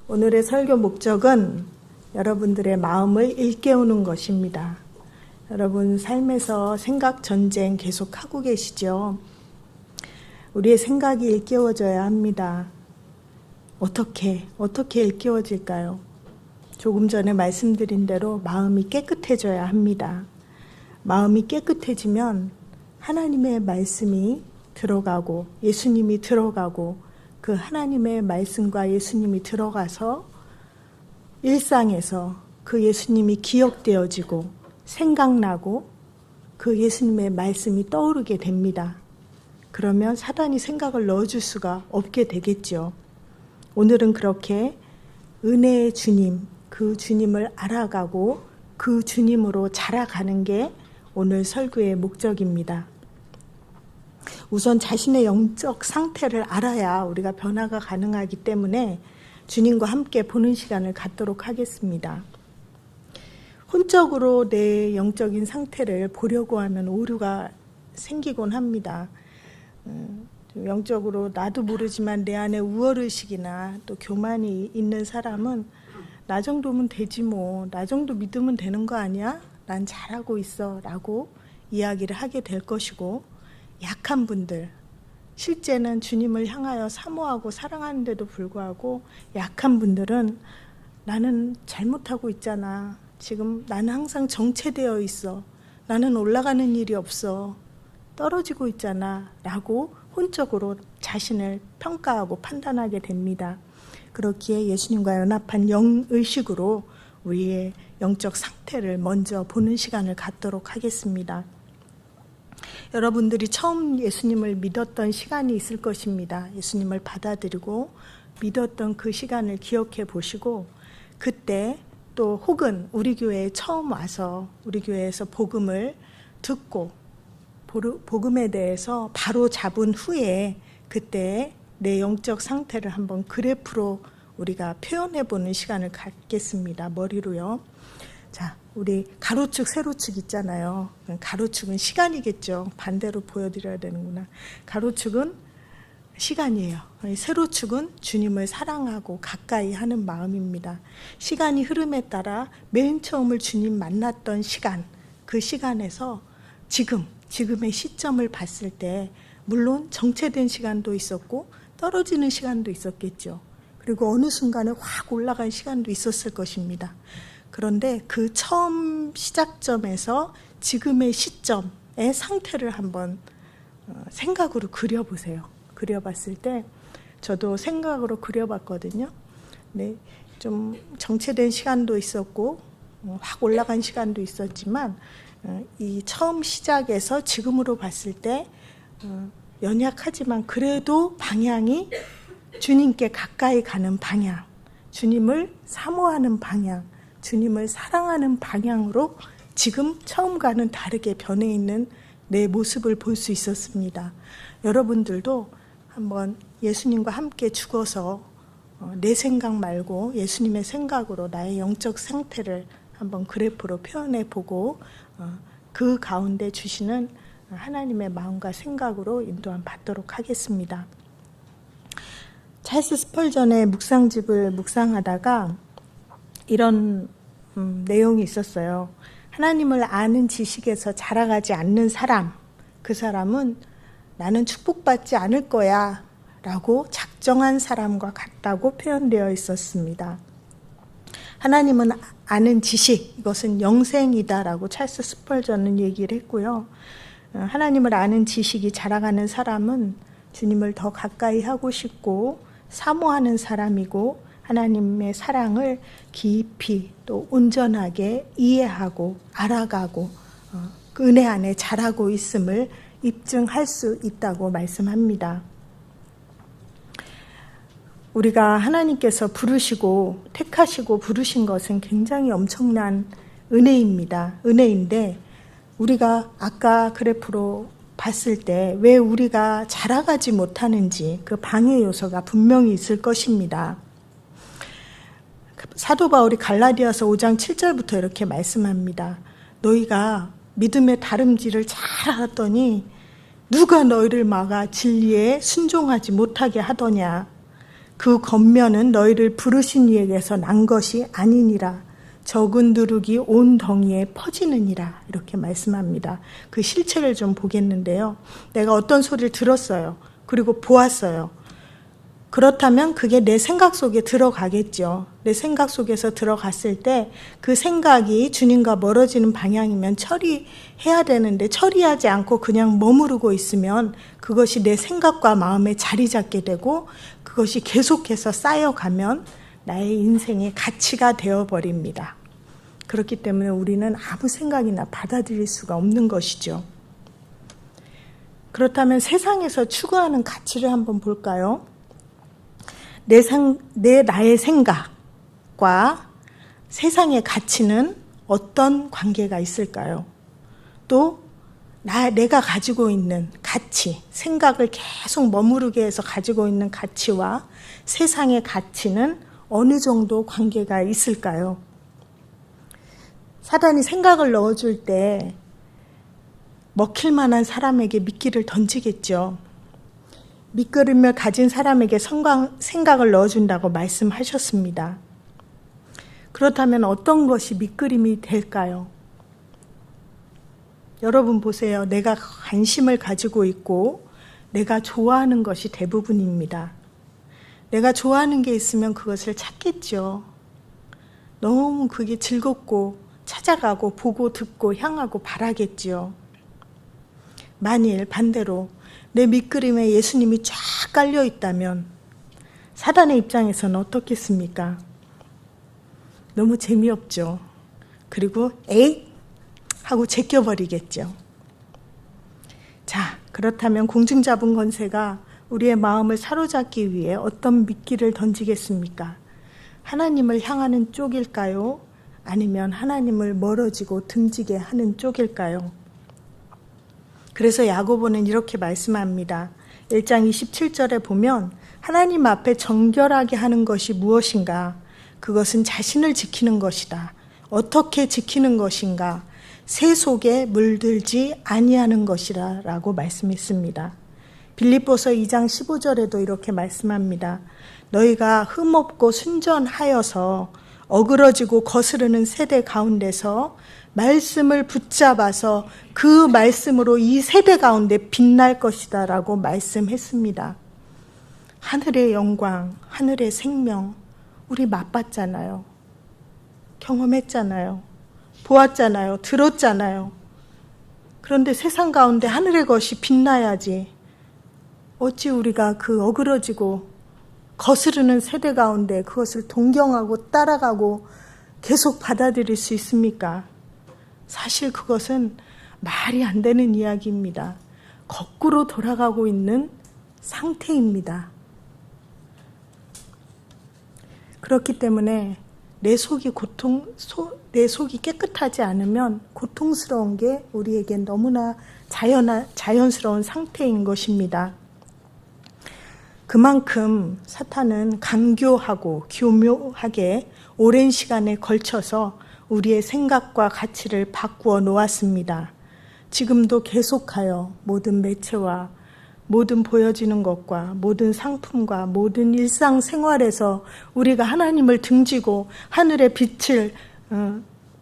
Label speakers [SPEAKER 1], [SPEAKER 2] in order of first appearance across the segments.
[SPEAKER 1] 오늘의 설교 목적은 여러분들의 마음을 일깨우는 것입니다. 여러분 삶에서 생각 전쟁 계속 하고 계시죠? 우리의 생각이 일깨워져야 합니다. 어떻게 일깨워질까요? 조금 전에 말씀드린 대로 마음이 깨끗해져야 합니다. 마음이 깨끗해지면 하나님의 말씀이 들어가고 예수님이 들어가고 그 하나님의 말씀과 예수님이 들어가서 일상에서 그 예수님이 기억되어지고 생각나고 그 예수님의 말씀이 떠오르게 됩니다. 그러면 사단이 생각을 넣어줄 수가 없게 되겠죠. 오늘은 그렇게 은혜의 주님, 그 주님을 알아가고 그 주님으로 자라가는 게 오늘 설교의 목적입니다. 우선 자신의 영적 상태를 알아야 우리가 변화가 가능하기 때문에 주님과 함께 보는 시간을 갖도록 하겠습니다. 혼적으로 내 영적인 상태를 보려고 하면 오류가 생기곤 합니다. 영적으로 나도 모르지만 내 안에 우월의식이나 또 교만이 있는 사람은 나 정도면 되지 뭐, 나 정도 믿으면 되는 거 아니야? 난 잘하고 있어 라고 이야기를 하게 될 것이고, 약한 분들, 실제는 주님을 향하여 사모하고 사랑하는데도 불구하고 약한 분들은 나는 잘못하고 있잖아. 지금 나는 항상 정체되어 있어. 나는 올라가는 일이 없어. 떨어지고 있잖아. 라고 혼적으로 자신을 평가하고 판단하게 됩니다. 그렇기에 예수님과 연합한 영의식으로 우리의 영적 상태를 먼저 보는 시간을 갖도록 하겠습니다. 여러분들이 처음 예수님을 믿었던 시간이 있을 것입니다. 예수님을 받아들이고 믿었던 그 시간을 기억해 보시고, 그때 또 혹은 우리 교회에 처음 와서 우리 교회에서 복음을 듣고 복음에 대해서 바로 잡은 후에 그때 내 영적 상태를 한번 그래프로 우리가 표현해 보는 시간을 갖겠습니다. 머리로요. 자, 우리 가로축, 세로축 있잖아요. 가로축은 시간이겠죠. 반대로 보여드려야 되는구나. 가로축은 시간이에요. 세로축은 주님을 사랑하고 가까이 하는 마음입니다. 시간이 흐름에 따라 맨 처음을 주님 만났던 시간, 그 시간에서 지금의 시점을 봤을 때 물론 정체된 시간도 있었고 떨어지는 시간도 있었겠죠. 그리고 어느 순간에 확 올라간 시간도 있었을 것입니다. 그런데 그 처음 시작점에서 지금의 시점의 상태를 한번 생각으로 그려보세요. 그려봤을 때 저도 생각으로 그려봤거든요. 네, 좀 정체된 시간도 있었고 확 올라간 시간도 있었지만 이 처음 시작에서 지금으로 봤을 때 연약하지만 그래도 방향이 주님께 가까이 가는 방향, 주님을 사모하는 방향, 주님을 사랑하는 방향으로 지금 처음과는 다르게 변해 있는 내 모습을 볼 수 있었습니다. 여러분들도 한번 예수님과 함께 죽어서 내 생각 말고 예수님의 생각으로 나의 영적 상태를 한번 그래프로 표현해 보고 그 가운데 주시는 하나님의 마음과 생각으로 인도함 받도록 하겠습니다. 찰스 스펄전의 묵상집을 묵상하다가 이런 내용이 있었어요. 하나님을 아는 지식에서 자라가지 않는 사람, 그 사람은 나는 축복받지 않을 거야 라고 작정한 사람과 같다고 표현되어 있었습니다. 하나님은 아는 지식, 이것은 영생이다라고 찰스 스펄전은 얘기를 했고요. 하나님을 아는 지식이 자라가는 사람은 주님을 더 가까이 하고 싶고 사모하는 사람이고 하나님의 사랑을 깊이 또 온전하게 이해하고 알아가고 그 은혜 안에 자라고 있음을 입증할 수 있다고 말씀합니다. 우리가 하나님께서 부르시고 택하시고 부르신 것은 굉장히 엄청난 은혜입니다. 은혜인데 우리가 아까 그래프로 봤을 때 왜 우리가 자라가지 못하는지 그 방해 요소가 분명히 있을 것입니다. 사도 바울이 갈라디아서 5장 7절부터 이렇게 말씀합니다. 너희가 믿음의 다름질을 잘 알았더니 누가 너희를 막아 진리에 순종하지 못하게 하더냐. 그 겉면은 너희를 부르신 이에게서 난 것이 아니니라. 적은 누룩이 온 덩이에 퍼지느니라. 이렇게 말씀합니다. 그 실체를 좀 보겠는데요. 내가 어떤 소리를 들었어요. 그리고 보았어요. 그렇다면 그게 내 생각 속에 들어가겠죠. 내 생각 속에서 들어갔을 때 그 생각이 주님과 멀어지는 방향이면 처리해야 되는데 처리하지 않고 그냥 머무르고 있으면 그것이 내 생각과 마음에 자리 잡게 되고 그것이 계속해서 쌓여가면 나의 인생의 가치가 되어버립니다. 그렇기 때문에 우리는 아무 생각이나 받아들일 수가 없는 것이죠. 그렇다면 세상에서 추구하는 가치를 한번 볼까요? 나의 생각과 세상의 가치는 어떤 관계가 있을까요? 또 내가 가지고 있는 가치, 생각을 계속 머무르게 해서 가지고 있는 가치와 세상의 가치는 어느 정도 관계가 있을까요? 사단이 생각을 넣어줄 때 먹힐 만한 사람에게 미끼를 던지겠죠. 밑그림을 가진 사람에게 생각을 넣어준다고 말씀하셨습니다. 그렇다면 어떤 것이 밑그림이 될까요? 여러분 보세요. 내가 관심을 가지고 있고 내가 좋아하는 것이 대부분입니다. 내가 좋아하는 게 있으면 그것을 찾겠죠. 너무 그게 즐겁고 찾아가고 보고 듣고 향하고 바라겠죠. 만일 반대로 내 밑그림에 예수님이 쫙 깔려 있다면 사단의 입장에서는 어떻겠습니까? 너무 재미없죠. 그리고 에잇 하고 제껴버리겠죠. 자, 그렇다면 공중잡은 권세가 우리의 마음을 사로잡기 위해 어떤 미끼를 던지겠습니까? 하나님을 향하는 쪽일까요? 아니면 하나님을 멀어지고 등지게 하는 쪽일까요? 그래서 야고보는 이렇게 말씀합니다. 1장 27절에 보면 하나님 앞에 정결하게 하는 것이 무엇인가? 그것은 자신을 지키는 것이다. 어떻게 지키는 것인가? 새 속에 물들지 아니하는 것이라 라고 말씀했습니다. 빌립보서 2장 15절에도 이렇게 말씀합니다. 너희가 흠없고 순전하여서 어그러지고 거스르는 세대 가운데서 말씀을 붙잡아서 그 말씀으로 이 세대 가운데 빛날 것이다 라고 말씀했습니다. 하늘의 영광, 하늘의 생명, 우리 맛봤잖아요. 경험했잖아요. 보았잖아요. 들었잖아요. 그런데 세상 가운데 하늘의 것이 빛나야지. 어찌 우리가 그 어그러지고 거스르는 세대 가운데 그것을 동경하고 따라가고 계속 받아들일 수 있습니까? 사실 그것은 말이 안 되는 이야기입니다. 거꾸로 돌아가고 있는 상태입니다. 그렇기 때문에 내 속이 깨끗하지 않으면 고통스러운 게 우리에겐 너무나 자연스러운 상태인 것입니다. 그만큼 사탄은 간교하고 교묘하게 오랜 시간에 걸쳐서 우리의 생각과 가치를 바꾸어 놓았습니다. 지금도 계속하여 모든 매체와 모든 보여지는 것과 모든 상품과 모든 일상생활에서 우리가 하나님을 등지고 하늘의 빛을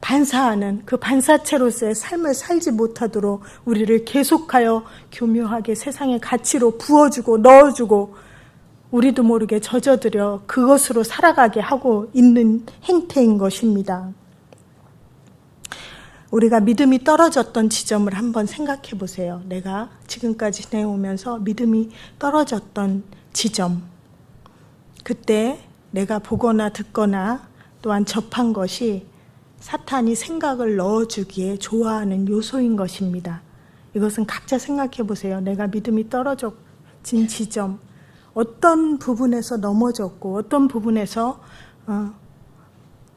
[SPEAKER 1] 반사하는 그 반사체로서의 삶을 살지 못하도록 우리를 계속하여 교묘하게 세상의 가치로 부어주고 넣어주고 우리도 모르게 젖어들여 그것으로 살아가게 하고 있는 행태인 것입니다. 우리가 믿음이 떨어졌던 지점을 한번 생각해 보세요. 내가 지금까지 지내오면서 믿음이 떨어졌던 지점. 그때 내가 보거나 듣거나 또한 접한 것이 사탄이 생각을 넣어주기에 좋아하는 요소인 것입니다. 이것은 각자 생각해 보세요. 내가 믿음이 떨어진 지점. 어떤 부분에서 넘어졌고 어떤 부분에서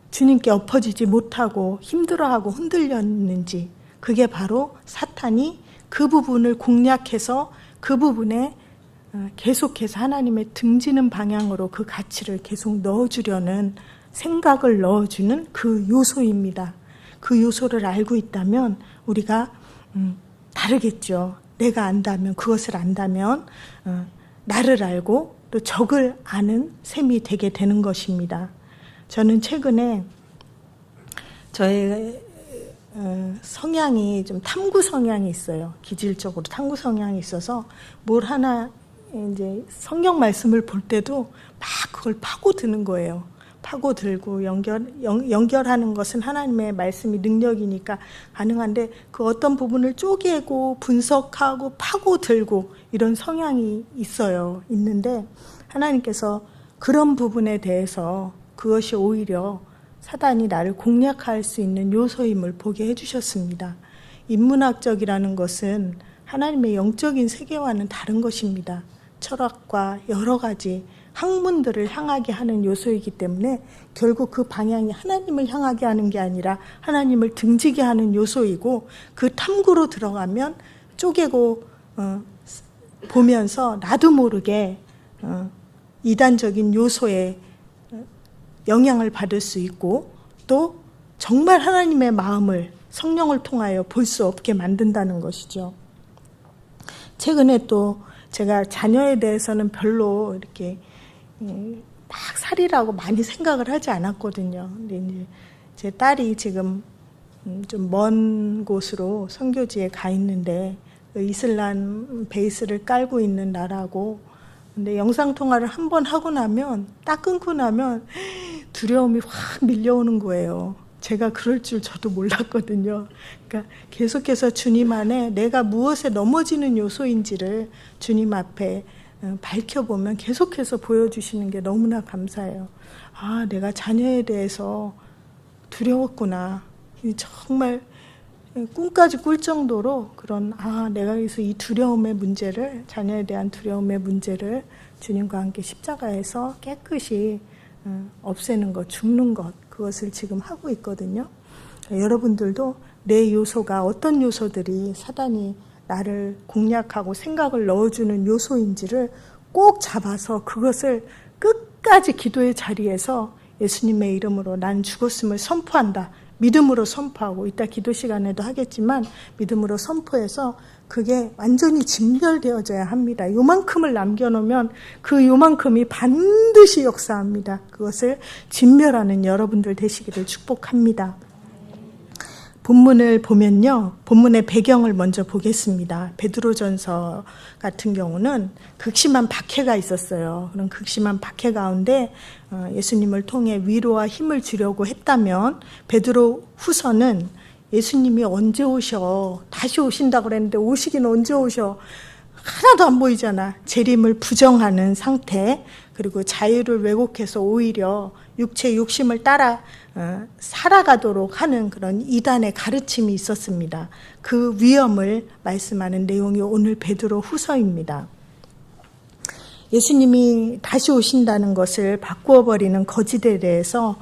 [SPEAKER 1] 주님께 엎어지지 못하고 힘들어하고 흔들렸는지 그게 바로 사탄이 그 부분을 공략해서 그 부분에 계속해서 하나님의 등지는 방향으로 그 가치를 계속 넣어주려는 생각을 넣어주는 그 요소입니다. 그 요소를 알고 있다면 우리가 다르겠죠. 내가 안다면 그것을 안다면 나를 알고 또 적을 아는 셈이 되게 되는 것입니다. 저는 최근에 저의 성향이 좀 탐구 성향이 있어요. 기질적으로 탐구 성향이 있어서 뭘 하나 이제 성경 말씀을 볼 때도 막 그걸 파고드는 거예요. 파고들고 연결하는 것은 하나님의 말씀이 능력이니까 가능한데 그 어떤 부분을 쪼개고 분석하고 파고들고 이런 성향이 있는데 하나님께서 그런 부분에 대해서 그것이 오히려 사단이 나를 공략할 수 있는 요소임을 보게 해주셨습니다. 인문학적이라는 것은 하나님의 영적인 세계와는 다른 것입니다. 철학과 여러 가지 학문들을 향하게 하는 요소이기 때문에 결국 그 방향이 하나님을 향하게 하는 게 아니라 하나님을 등지게 하는 요소이고 그 탐구로 들어가면 쪼개고 보면서 나도 모르게 이단적인 요소에 영향을 받을 수 있고 또 정말 하나님의 마음을 성령을 통하여 볼 수 없게 만든다는 것이죠. 최근에 또 제가 자녀에 대해서는 별로 이렇게 막 살이라고 많이 생각을 하지 않았거든요. 근데 이제 제 딸이 지금 좀 먼 곳으로 선교지에 가 있는데 이슬람 베이스를 깔고 있는 나라고 근데 영상통화를 한 번 하고 나면 딱 끊고 나면 두려움이 확 밀려오는 거예요. 제가 그럴 줄 저도 몰랐거든요. 그러니까 계속해서 주님 안에 내가 무엇에 넘어지는 요소인지를 주님 앞에 밝혀보면 계속해서 보여주시는 게 너무나 감사해요. 아, 내가 자녀에 대해서 두려웠구나. 정말 꿈까지 꿀 정도로 그런 내가 그래서 이 두려움의 문제를 자녀에 대한 두려움의 문제를 주님과 함께 십자가에서 깨끗이 없애는 것, 죽는 것 그것을 지금 하고 있거든요. 여러분들도 내 요소가 어떤 요소들이 사단이 나를 공략하고 생각을 넣어주는 요소인지를 꼭 잡아서 그것을 끝까지 기도의 자리에서 예수님의 이름으로 난 죽었음을 선포한다. 믿음으로 선포하고 이따 기도 시간에도 하겠지만 믿음으로 선포해서 그게 완전히 진멸되어져야 합니다. 요만큼을 남겨놓으면 그 요만큼이 반드시 역사합니다. 그것을 진멸하는 여러분들 되시기를 축복합니다. 본문을 보면요. 본문의 배경을 먼저 보겠습니다. 베드로전서 같은 경우는 극심한 박해가 있었어요. 그런 극심한 박해 가운데 예수님을 통해 위로와 힘을 주려고 했다면 베드로 후서는 예수님이 언제 오셔? 다시 오신다고 그랬는데 오시긴 언제 오셔? 하나도 안 보이잖아. 재림을 부정하는 상태 그리고 자유를 왜곡해서 오히려 육체 욕심을 따라 살아가도록 하는 그런 이단의 가르침이 있었습니다. 그 위험을 말씀하는 내용이 오늘 베드로 후서입니다. 예수님이 다시 오신다는 것을 바꾸어버리는 거짓에 대해서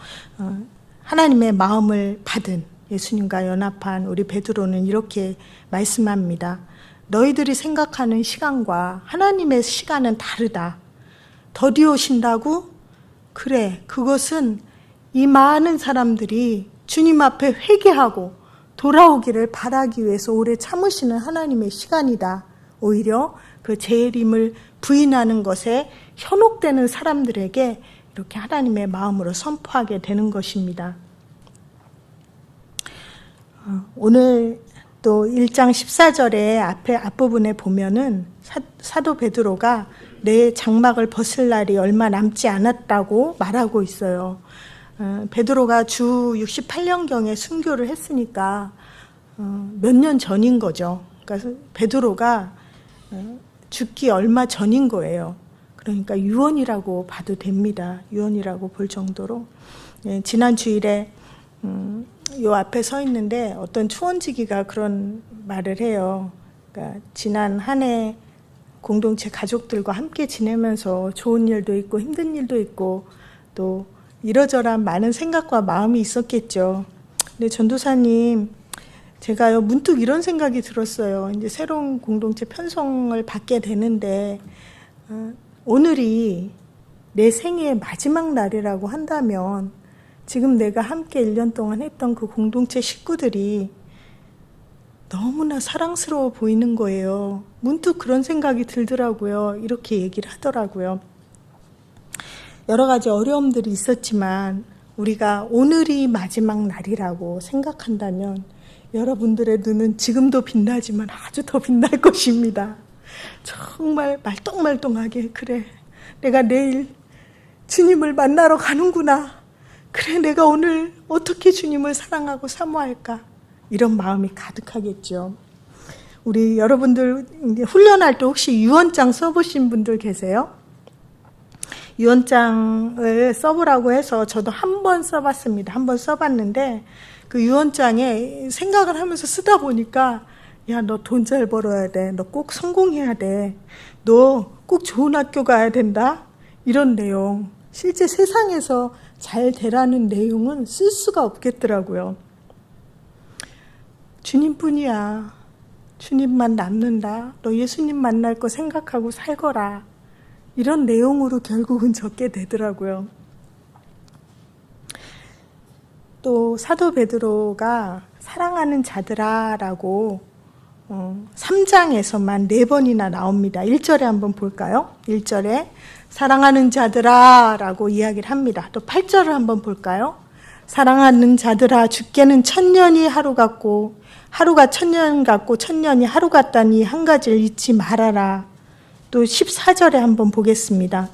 [SPEAKER 1] 하나님의 마음을 받은 예수님과 연합한 우리 베드로는 이렇게 말씀합니다. 너희들이 생각하는 시간과 하나님의 시간은 다르다. 더디 오신다고? 그래, 그것은 이 많은 사람들이 주님 앞에 회개하고 돌아오기를 바라기 위해서 오래 참으시는 하나님의 시간이다. 오히려 그 재림을 부인하는 것에 현혹되는 사람들에게 이렇게 하나님의 마음으로 선포하게 되는 것입니다. 오늘 또 1장 14절에 앞부분에 보면은 사도 베드로가 내 장막을 벗을 날이 얼마 남지 않았다고 말하고 있어요. 베드로가 주 68년경에 순교를 했으니까 몇 년 전인 거죠. 그러니까 베드로가 죽기 얼마 전인 거예요. 그러니까 유언이라고 봐도 됩니다. 유언이라고 볼 정도로. 지난 주일에 요 앞에 서 있는데 어떤 초원지기가 그런 말을 해요. 그러니까 지난 한 해 공동체 가족들과 함께 지내면서 좋은 일도 있고 힘든 일도 있고 또 이러저러한 많은 생각과 마음이 있었겠죠. 근데 전도사님, 제가요 문득 이런 생각이 들었어요. 이제 새로운 공동체 편성을 받게 되는데 오늘이 내 생애의 마지막 날이라고 한다면 지금 내가 함께 1년 동안 했던 그 공동체 식구들이 너무나 사랑스러워 보이는 거예요. 문득 그런 생각이 들더라고요. 이렇게 얘기를 하더라고요. 여러 가지 어려움들이 있었지만 우리가 오늘이 마지막 날이라고 생각한다면 여러분들의 눈은 지금도 빛나지만 아주 더 빛날 것입니다. 정말 말똥말똥하게, 그래, 내가 내일 주님을 만나러 가는구나. 그래, 내가 오늘 어떻게 주님을 사랑하고 사모할까? 이런 마음이 가득하겠죠. 우리 여러분들 훈련할 때 혹시 유언장 써보신 분들 계세요? 유언장을 써보라고 해서 저도 한 번 써봤습니다. 한 번 써봤는데 그 유언장에 생각을 하면서 쓰다 보니까 야, 너 돈 잘 벌어야 돼. 너 꼭 성공해야 돼. 너 꼭 좋은 학교 가야 된다. 이런 내용. 실제 세상에서 잘 되라는 내용은 쓸 수가 없겠더라고요. 주님뿐이야. 주님만 남는다. 너 예수님 만날 거 생각하고 살거라. 이런 내용으로 결국은 적게 되더라고요. 또 사도 베드로가 사랑하는 자들아 라고 3장에서만 4번이나 나옵니다. 1절에 한번 볼까요? 1절에 사랑하는 자들아 라고 이야기를 합니다. 또 8절을 한번 볼까요? 사랑하는 자들아, 주께는 1000년이 하루 같고 하루가 1000년 같고 1000년이 하루 같다니 한 가지를 잊지 말아라. 또 14절에 한번 보겠습니다.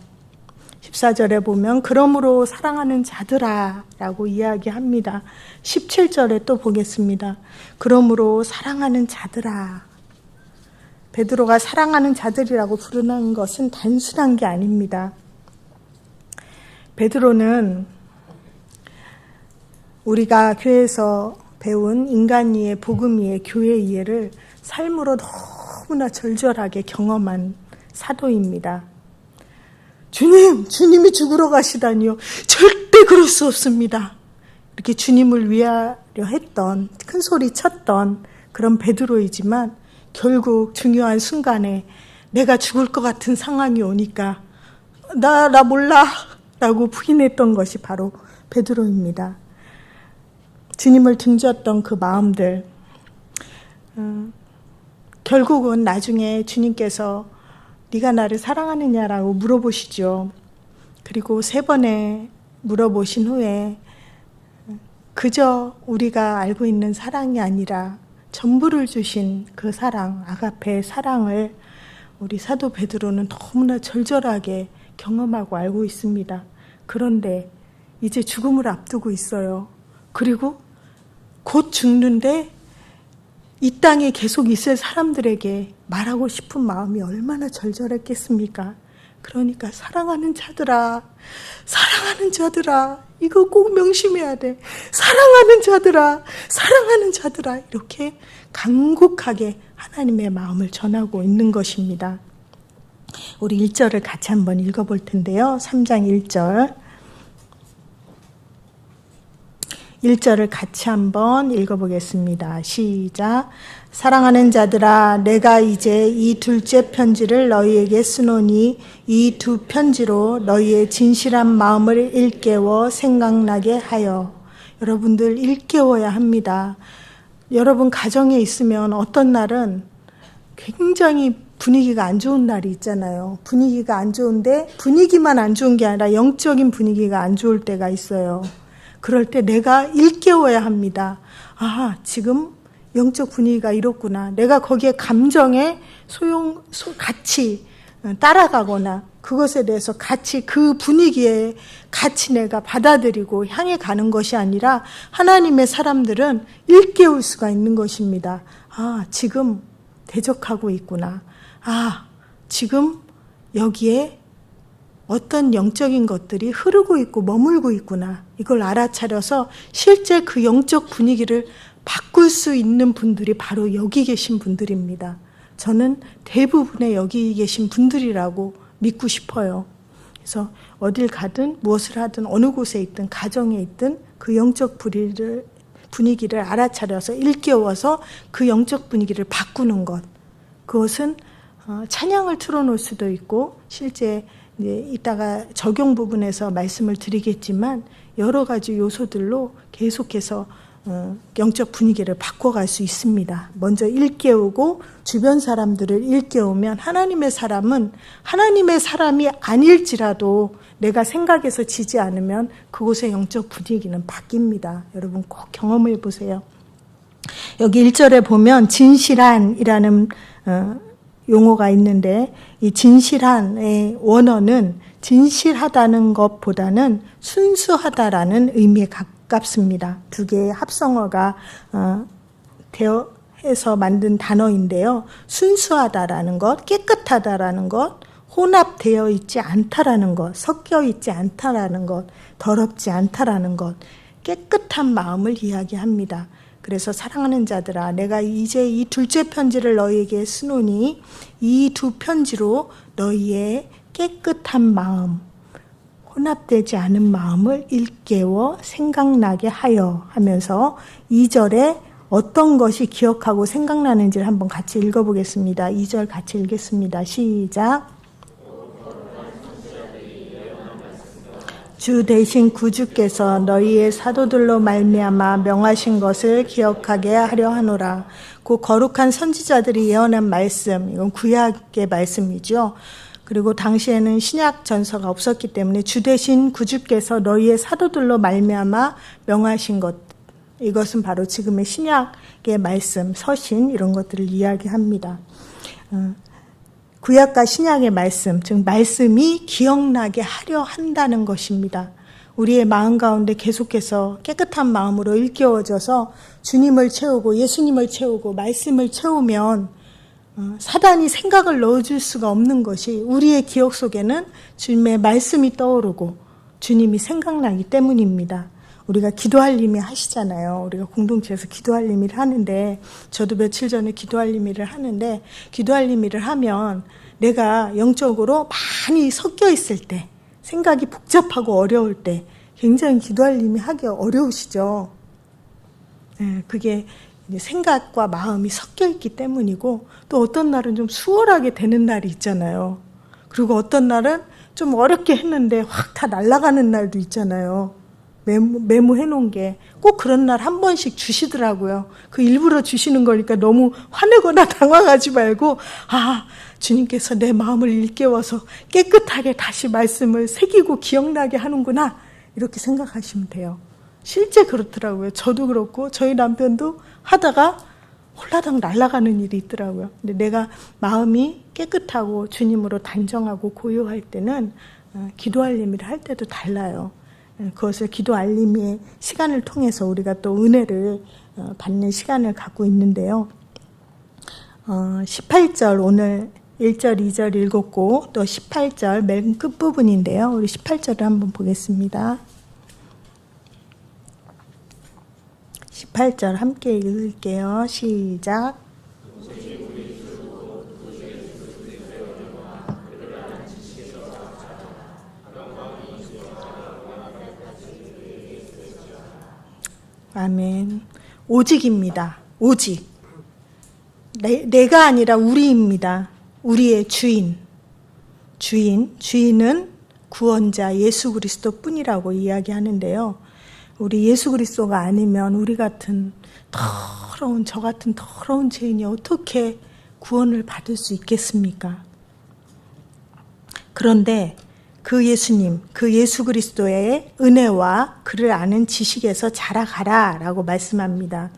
[SPEAKER 1] 14절에 보면 그러므로 사랑하는 자들아 라고 이야기합니다. 17절에 또 보겠습니다. 그러므로 사랑하는 자들아. 베드로가 사랑하는 자들이라고 부르는 것은 단순한 게 아닙니다. 베드로는 우리가 교회에서 배운 인간이해, 복음이해, 교회 이해를 삶으로 너무나 절절하게 경험한 사도입니다. 주님이 죽으러 가시다니요. 절대 그럴 수 없습니다. 이렇게 주님을 위하려 했던, 큰 소리 쳤던 그런 베드로이지만 결국 중요한 순간에 내가 죽을 것 같은 상황이 오니까 나 몰라 라고 부인했던 것이 바로 베드로입니다. 주님을 등졌던 그 마음들, 결국은 나중에 주님께서 네가 나를 사랑하느냐라고 물어보시죠. 그리고 3번에 물어보신 후에 그저 우리가 알고 있는 사랑이 아니라 전부를 주신 그 사랑, 아가페의 사랑을 우리 사도 베드로는 너무나 절절하게 경험하고 알고 있습니다. 그런데 이제 죽음을 앞두고 있어요. 그리고 곧 죽는데 이 땅에 계속 있을 사람들에게 말하고 싶은 마음이 얼마나 절절했겠습니까? 그러니까 사랑하는 자들아, 사랑하는 자들아, 이거 꼭 명심해야 돼. 사랑하는 자들아, 사랑하는 자들아, 이렇게 간곡하게 하나님의 마음을 전하고 있는 것입니다. 우리 1절을 같이 한번 읽어볼 텐데요. 3장 1절. 1절을 같이 한번 읽어보겠습니다. 시작. 사랑하는 자들아, 내가 이제 이 둘째 편지를 너희에게 쓰노니 이 두 편지로 너희의 진실한 마음을 일깨워 생각나게 하여. 여러분들 일깨워야 합니다. 여러분 가정에 있으면 어떤 날은 굉장히 분위기가 안 좋은 날이 있잖아요. 분위기가 안 좋은데 분위기만 안 좋은 게 아니라 영적인 분위기가 안 좋을 때가 있어요. 그럴 때 내가 일깨워야 합니다. 아, 지금 영적 분위기가 이렇구나. 내가 거기에 감정에 같이 따라가거나 그것에 대해서 같이 그 분위기에 같이 내가 받아들이고 향해 가는 것이 아니라 하나님의 사람들은 일깨울 수가 있는 것입니다. 아, 지금 대적하고 있구나. 아, 지금 여기에 어떤 영적인 것들이 흐르고 있고 머물고 있구나. 이걸 알아차려서 실제 그 영적 분위기를 바꿀 수 있는 분들이 바로 여기 계신 분들입니다. 저는 대부분의 여기 계신 분들이라고 믿고 싶어요. 그래서 어딜 가든 무엇을 하든 어느 곳에 있든 가정에 있든 그 영적 분위기를 알아차려서 일깨워서 그 영적 분위기를 바꾸는 것. 그것은 찬양을 틀어놓을 수도 있고 실제 이따가 적용 부분에서 말씀을 드리겠지만 여러 가지 요소들로 계속해서 영적 분위기를 바꿔갈 수 있습니다. 먼저 일깨우고 주변 사람들을 일깨우면 하나님의 사람은 하나님의 사람이 아닐지라도 내가 생각해서 지지 않으면 그곳의 영적 분위기는 바뀝니다. 여러분 꼭 경험해 보세요. 여기 1절에 보면 진실한이라는 용어가 있는데 이 진실한의 원어는 진실하다는 것보다는 순수하다라는 의미에 가깝습니다. 두 개의 합성어가 해서 만든 단어인데요. 순수하다라는 것, 깨끗하다라는 것, 혼합되어 있지 않다라는 것, 섞여 있지 않다라는 것, 더럽지 않다라는 것, 깨끗한 마음을 이야기합니다. 그래서 사랑하는 자들아, 내가 이제 이 둘째 편지를 너희에게 쓰노니 이 두 편지로 너희의 깨끗한 마음, 혼합되지 않은 마음을 일깨워 생각나게 하여 하면서 2절에 어떤 것이 기억하고 생각나는지를 한번 같이 읽어보겠습니다. 2절 같이 읽겠습니다. 시작. 주 대신 구주께서 너희의 사도들로 말미암아 명하신 것을 기억하게 하려 하노라. 그 거룩한 선지자들이 예언한 말씀, 이건 구약의 말씀이죠. 그리고 당시에는 신약 전서가 없었기 때문에 주 대신 구주께서 너희의 사도들로 말미암아 명하신 것, 이것은 바로 지금의 신약의 말씀, 서신 이런 것들을 이야기합니다. 구약과 신약의 말씀, 즉 말씀이 기억나게 하려 한다는 것입니다. 우리의 마음 가운데 계속해서 깨끗한 마음으로 일깨워져서 주님을 채우고 예수님을 채우고 말씀을 채우면 사단이 생각을 넣어줄 수가 없는 것이 우리의 기억 속에는 주님의 말씀이 떠오르고 주님이 생각나기 때문입니다. 우리가 기도할 의미 하시잖아요. 우리가 공동체에서 기도할 의미를 하는데 저도 며칠 전에 기도할 의미를 하는데 기도할 의미를 하면 내가 영적으로 많이 섞여 있을 때 생각이 복잡하고 어려울 때 굉장히 기도할 의미 하기 어려우시죠. 네, 그게 생각과 마음이 섞여 있기 때문이고 또 어떤 날은 좀 수월하게 되는 날이 있잖아요. 그리고 어떤 날은 좀 어렵게 했는데 확 다 날아가는 날도 있잖아요. 메모해 놓은 게 꼭 그런 날 한 번씩 주시더라고요. 그 일부러 주시는 거니까 너무 화내거나 당황하지 말고 주님께서 내 마음을 일깨워서 깨끗하게 다시 말씀을 새기고 기억나게 하는구나 이렇게 생각하시면 돼요. 실제 그렇더라고요. 저도 그렇고 저희 남편도 하다가 홀라당 날아가는 일이 있더라고요. 근데 내가 마음이 깨끗하고 주님으로 단정하고 고요할 때는 기도할 의미를 할 때도 달라요. 그것을 기도 알림의 시간을 통해서 우리가 또 은혜를 받는 시간을 갖고 있는데요. 18절 오늘 1절, 2절 읽었고 또 18절 맨 끝부분인데요. 우리 18절을 한번 보겠습니다. 18절 함께 읽을게요. 시작. 아멘. 오직입니다. 오직. 내가 아니라 우리입니다. 우리의 주인은 구원자 예수 그리스도 뿐이라고 이야기하는데요. 우리 예수 그리스도가 아니면 우리 같은 저 같은 더러운 죄인이 어떻게 구원을 받을 수 있겠습니까? 그런데 그 예수님, 그 예수 그리스도의 은혜와 그를 아는 지식에서 자라가라라고 말씀합니다.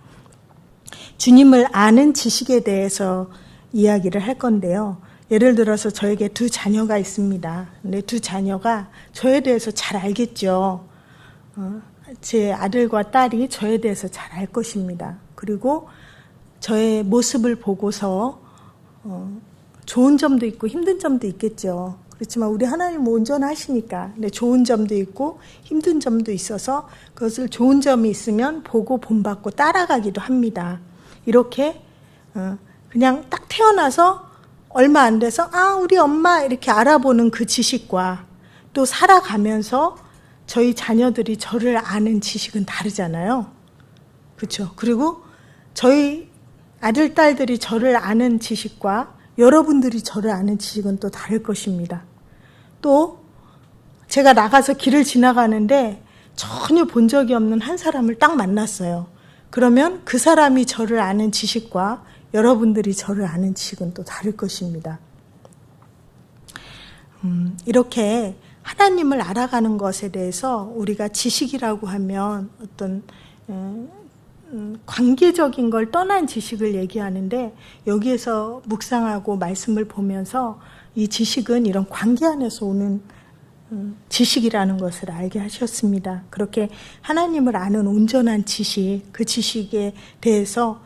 [SPEAKER 1] 주님을 아는 지식에 대해서 이야기를 할 건데요. 예를 들어서 저에게 두 자녀가 있습니다. 근데 두 자녀가 저에 대해서 잘 알겠죠. 제 아들과 딸이 저에 대해서 잘 알 것입니다. 그리고 저의 모습을 보고서 좋은 점도 있고 힘든 점도 있겠죠. 그렇지만 우리 하나님 온전하시니까 근데 좋은 점도 있고 힘든 점도 있어서 그것을 좋은 점이 있으면 보고 본받고 따라가기도 합니다. 이렇게 그냥 딱 태어나서 얼마 안 돼서 우리 엄마 이렇게 알아보는 그 지식과 또 살아가면서 저희 자녀들이 저를 아는 지식은 다르잖아요. 그렇죠? 그리고 저희 아들, 딸들이 저를 아는 지식과 여러분들이 저를 아는 지식은 또 다를 것입니다. 또 제가 나가서 길을 지나가는데 전혀 본 적이 없는 한 사람을 딱 만났어요. 그러면 그 사람이 저를 아는 지식과 여러분들이 저를 아는 지식은 또 다를 것입니다. 이렇게 하나님을 알아가는 것에 대해서 우리가 지식이라고 하면 어떤 관계적인 걸 떠난 지식을 얘기하는데, 여기에서 묵상하고 말씀을 보면서 이 지식은 이런 관계 안에서 오는 지식이라는 것을 알게 하셨습니다. 그렇게 하나님을 아는 온전한 지식, 그 지식에 대해서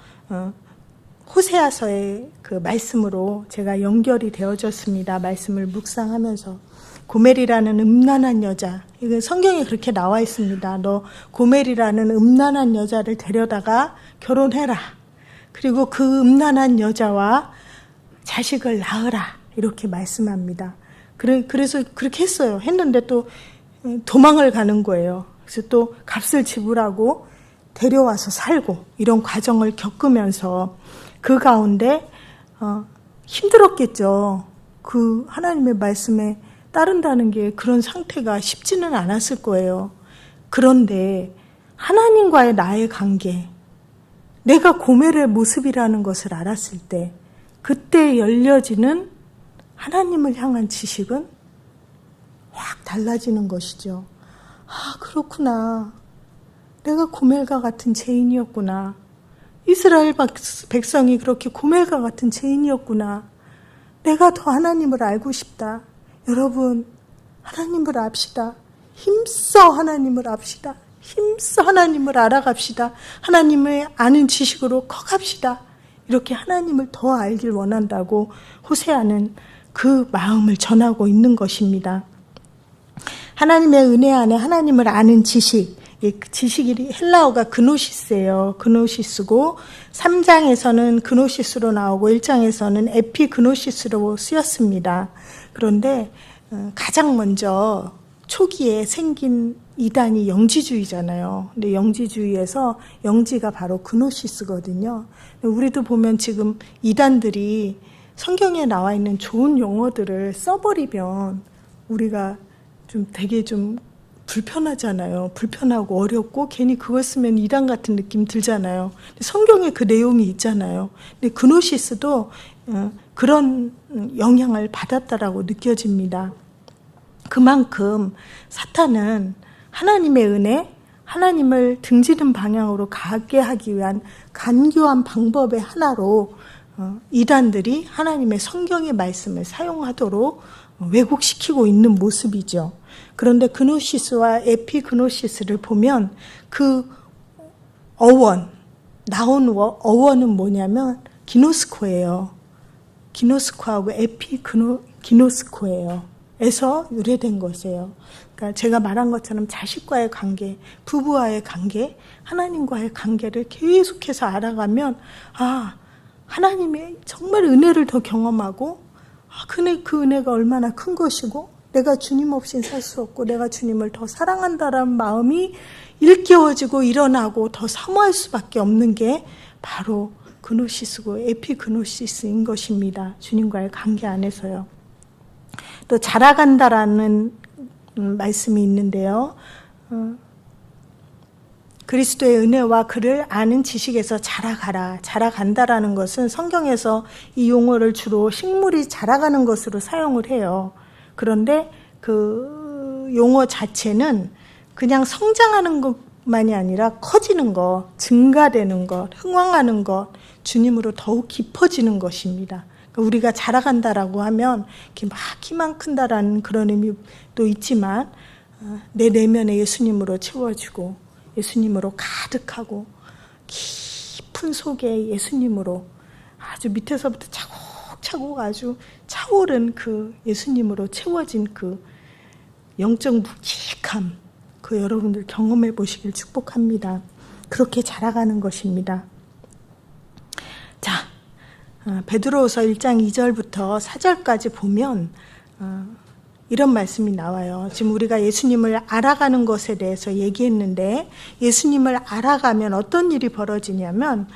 [SPEAKER 1] 호세아서의 그 말씀으로 제가 연결이 되어졌습니다. 말씀을 묵상하면서 고멜이라는 음란한 여자, 이거 성경에 그렇게 나와 있습니다. 너 고멜이라는 음란한 여자를 데려다가 결혼해라. 그리고 그 음란한 여자와 자식을 낳으라. 이렇게 말씀합니다. 그래서 그렇게 했어요. 했는데 또 도망을 가는 거예요. 그래서 또 값을 지불하고 데려와서 살고, 이런 과정을 겪으면서 그 가운데 힘들었겠죠. 그 하나님의 말씀에 따른다는 게 그런 상태가 쉽지는 않았을 거예요. 그런데 하나님과의 나의 관계, 내가 고멜의 모습이라는 것을 알았을 때, 그때 열려지는 하나님을 향한 지식은 확 달라지는 것이죠. 아, 그렇구나. 내가 고멜과 같은 죄인이었구나. 이스라엘 백성이 그렇게 고멜과 같은 죄인이었구나. 내가 더 하나님을 알고 싶다. 여러분, 하나님을 압시다. 힘써 하나님을 압시다. 힘써 하나님을 알아갑시다. 하나님을 아는 지식으로 커갑시다. 이렇게 하나님을 더 알길 원한다고 호세아는 그 마음을 전하고 있는 것입니다. 하나님의 은혜 안에 하나님을 아는 지식, 지식이 헬라어가 그노시스예요. 그노시스고 3장에서는 그노시스로 나오고 1장에서는 에피그노시스로 쓰였습니다. 그런데 가장 먼저 초기에 생긴 이단이 영지주의잖아요. 근데 영지주의에서 영지가 바로 그노시스거든요. 우리도 보면 지금 이단들이 성경에 나와 있는 좋은 용어들을 써버리면 우리가 좀 되게 좀 불편하잖아요. 불편하고 어렵고 괜히 그걸 쓰면 이단 같은 느낌 들잖아요. 근데 성경에 그 내용이 있잖아요. 근데 그노시스도 그런 영향을 받았다라고 느껴집니다. 그만큼 사탄은 하나님의 은혜, 하나님을 등지는 방향으로 가게 하기 위한 간교한 방법의 하나로 이단들이 하나님의 성경의 말씀을 사용하도록 왜곡시키고 있는 모습이죠. 그런데 그노시스와 에피그노시스를 보면 그 어원, 나온 어원은 뭐냐면 기노스코예요. 기노스코하고 에피기노스코예요. 에서 유래된 것이에요. 그러니까 제가 말한 것처럼 자식과의 관계, 부부와의 관계, 하나님과의 관계를 계속해서 알아가면 하나님의 정말 은혜를 더 경험하고 그 은혜가 얼마나 큰 것이고 내가 주님 없이는 살 수 없고 내가 주님을 더 사랑한다라는 마음이 일깨워지고 일어나고 더 사모할 수밖에 없는 게 바로 그노시스고 에피그노시스인 것입니다. 주님과의 관계 안에서요. 또 자라간다라는 말씀이 있는데요. 그리스도의 은혜와 그를 아는 지식에서 자라가라. 자라간다라는 것은 성경에서 이 용어를 주로 식물이 자라가는 것으로 사용을 해요. 그런데 그 용어 자체는 그냥 성장하는 것만이 아니라 커지는 것, 증가되는 것, 흥왕하는 것, 주님으로 더욱 깊어지는 것입니다. 그러니까 우리가 자라간다라고 하면 이렇게 막 키만 큰다라는 그런 의미도 있지만 내 내면에 예수님으로 채워지고 예수님으로 가득하고 깊은 속에 예수님으로 아주 밑에서부터 차곡차곡 아주 차오른 그 예수님으로 채워진 그 영적 묵직함, 그 여러분들 경험해 보시길 축복합니다. 그렇게 자라가는 것입니다. 자, 베드로후서 1장 2절부터 4절까지 보면 이런 말씀이 나와요. 지금 우리가 예수님을 알아가는 것에 대해서 얘기했는데 예수님을 알아가면 어떤 일이 벌어지냐면